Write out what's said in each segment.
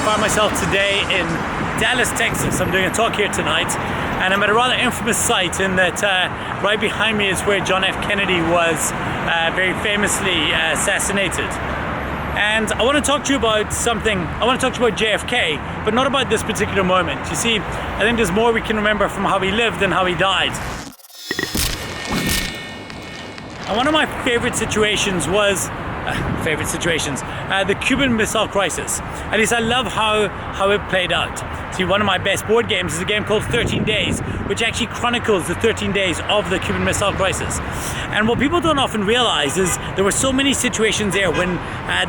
find myself today in Dallas, Texas. I'm doing a talk here tonight, and I'm at a rather infamous site in that right behind me is where John F. Kennedy was very famously assassinated. And I want to talk to you about something. I want to talk to you about JFK, but not about this particular moment. You see, I think there's more we can remember from how he lived than how he died. And one of my favorite situations was the Cuban Missile Crisis. At least I love how it played out. See, one of my best board games is a game called 13 Days, which actually chronicles the 13 days of the Cuban Missile Crisis. And what people don't often realize is there were so many situations there when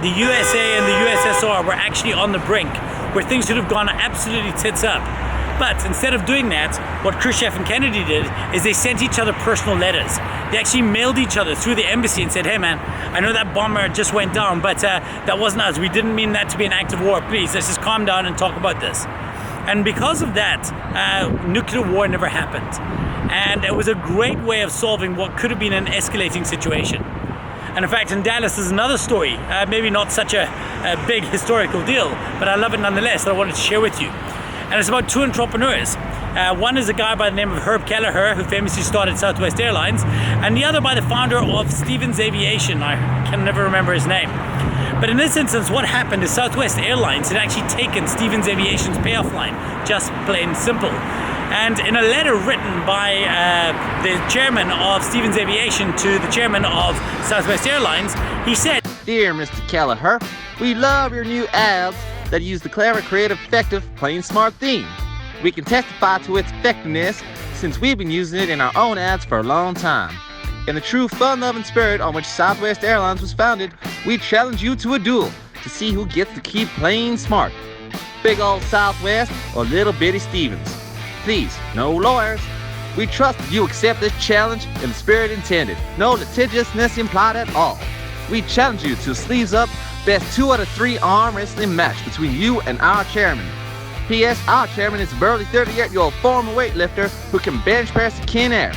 the USA and the USSR were actually on the brink, where things should have gone absolutely tits up. But instead of doing that, what Khrushchev and Kennedy did is they sent each other personal letters. They actually mailed each other through the embassy and said, hey man, I know that bomber just went down, but that wasn't us. We didn't mean that to be an act of war. Please, let's just calm down and talk about this. And because of that, nuclear war never happened. And it was a great way of solving what could have been an escalating situation. And in fact, in Dallas, there's another story, maybe not such a big historical deal, but I love it nonetheless that I wanted to share with you. And it's about two entrepreneurs. One is a guy by the name of Kelleher, who famously started Southwest Airlines, and the other by the founder of Stevens Aviation. I can never remember his name. But in this instance, what happened is Southwest Airlines had actually taken Stevens Aviation's payoff line, just plain simple. And in a letter written by the chairman of Stevens Aviation to the chairman of Southwest Airlines, he said, "Dear Mr. Kelleher, we love your new ads that use the clever, creative, effective, plain smart theme. We can testify to its effectiveness since we've been using it in our own ads for a long time. In the true fun-loving spirit on which Southwest Airlines was founded, we challenge you to a duel to see who gets to keep playing smart. Big old Southwest or little bitty Stevens. Please, no lawyers. We trust that you accept this challenge in the spirit intended. No litigiousness implied at all. We challenge you to sleeves up best 2 out of 3 arm wrestling match between you and our chairman. P.S. Our chairman is a burly 38-year-old former weightlifter who can bench press a kin air.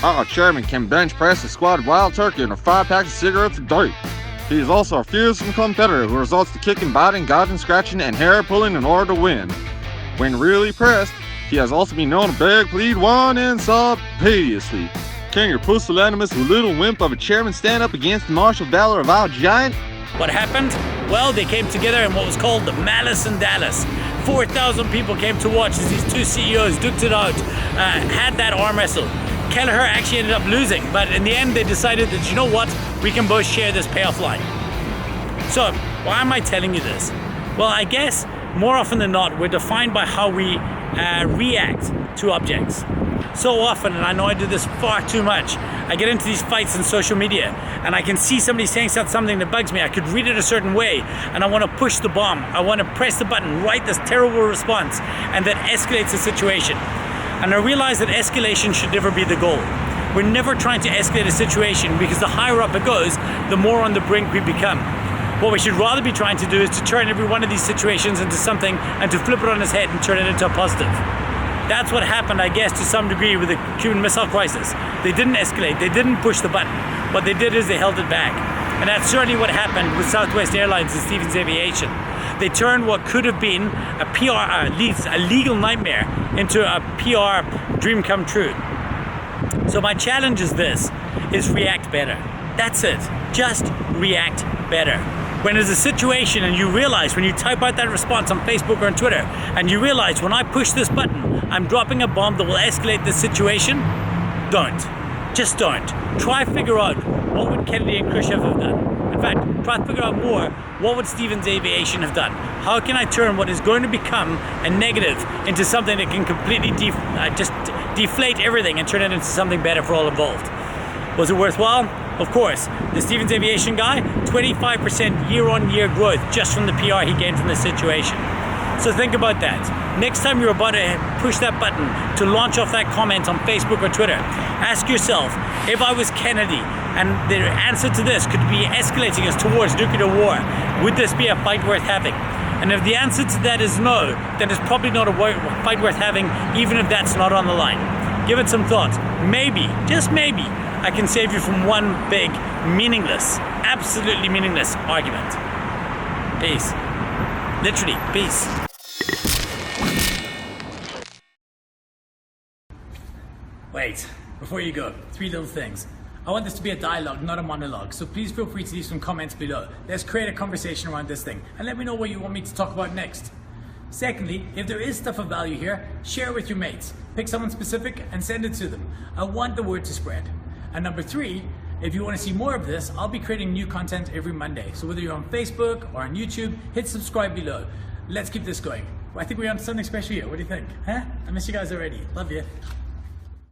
Our chairman can bench press a squad of wild turkey and a 5 packs of cigarettes a day. He is also a fearsome competitor who resorts to kicking, biting, gouging, scratching, and hair pulling in order to win. When really pressed, he has also been known to beg, plead, whine, and sob piteously. Can your pusillanimous little wimp of a chairman stand up against the martial valor of our giant?" what happened? Well, they came together in what was called the Malice in Dallas. 4,000 people came to watch as these two CEOs duked it out, had that arm wrestle. Kelleher actually ended up losing, but in the end they decided that, you know what, we can both share this payoff line. So, why am I telling you this? Well, I guess more often than not, we're defined by how we react to objects. So often, and I know I do this far too much, I get into these fights on social media and I can see somebody saying something that bugs me. I could read it a certain way and I want to push the bomb. I want to press the button, write this terrible response, and that escalates the situation. And I realize that escalation should never be the goal. We're never trying to escalate a situation because the higher up it goes, the more on the brink we become. What we should rather be trying to do is to turn every one of these situations into something and to flip it on its head and turn it into a positive. That's what happened, I guess, to some degree with the Cuban Missile Crisis. They didn't escalate, they didn't push the button. What they did is they held it back. And that's certainly what happened with Southwest Airlines and Stevens Aviation. They turned what could have been a legal nightmare into a PR dream come true. So my challenge is this, is react better. That's it, just react better. When there's a situation and you realize, when you type out that response on Facebook or on Twitter, and you realize when I push this button, I'm dropping a bomb that will escalate this situation, don't. Just don't. Try figure out what would Kennedy and Khrushchev have done. In fact, try to figure out more, what would Stevens Aviation have done? How can I turn what is going to become a negative into something that can completely just deflate everything and turn it into something better for all involved? Was it worthwhile? Of course. The Stevens Aviation guy, 25% year-on-year growth just from the PR he gained from this situation. So think about that. Next time you're about to push that button to launch off that comment on Facebook or Twitter, ask yourself, if I was Kennedy and the answer to this could be escalating us towards nuclear war, would this be a fight worth having? And if the answer to that is no, then it's probably not a fight worth having, even if that's not on the line. Give it some thought. Maybe, just maybe, I can save you from one big, meaningless, absolutely meaningless argument. Peace. Literally, peace. Wait, before you go, 3 little things. I want this to be a dialogue, not a monologue, so please feel free to leave some comments below. Let's create a conversation around this thing, and let me know what you want me to talk about next. Secondly, if there is stuff of value here, share it with your mates. Pick someone specific and send it to them. I want the word to spread. And number 3, if you want to see more of this, I'll be creating new content every Monday. So whether you're on Facebook or on YouTube, hit subscribe below. Let's keep this going. I think we're on something special here. What do you think? Huh? I miss you guys already. Love you.